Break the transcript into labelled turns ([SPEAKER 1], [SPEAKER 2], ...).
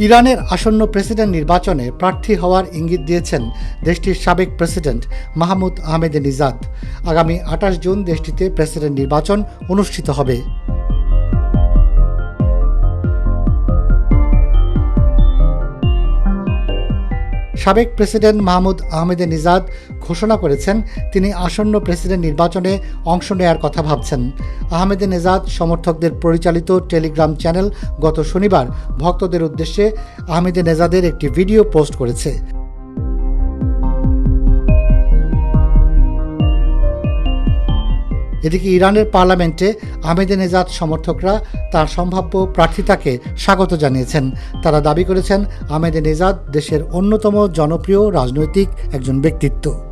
[SPEAKER 1] ইরানের আসন্ন প্রেসিডেন্ট নির্বাচনে প্রার্থী হওয়ার ইঙ্গিত দিয়েছেন দেশটির সাবেক প্রেসিডেন্ট মাহমুদ আহমেদিনেজাদ। আগামী ২৮ জুন দেশটিতে প্রেসিডেন্ট নির্বাচন অনুষ্ঠিত হবে। সাবেক প্রেসিডেন্ট মাহমুদ আহমেদিনেজাদ ঘোষণা করেছেন তিনি আসন্ন প্রেসিডেন্ট নির্বাচনে অংশ নেয়ার কথা ভাবছেন। আহমেদিনেজাদ সমর্থকদের পরিচালিত টেলিগ্রাম চ্যানেল গত শনিবার ভক্তদের উদ্দেশ্যে আহমেদিনেজাদের একটি ভিডিও পোস্ট করেছে। এদিকে ইরানের পার্লামেন্টে আহমেদিনেজাদ সমর্থকরা তার সম্ভাব্য প্রার্থিতাকে স্বাগত জানিয়েছেন। তারা দাবি করেছেন আহমেদিনেজাদ দেশের অন্যতম জনপ্রিয় রাজনৈতিক একজন ব্যক্তিত্ব।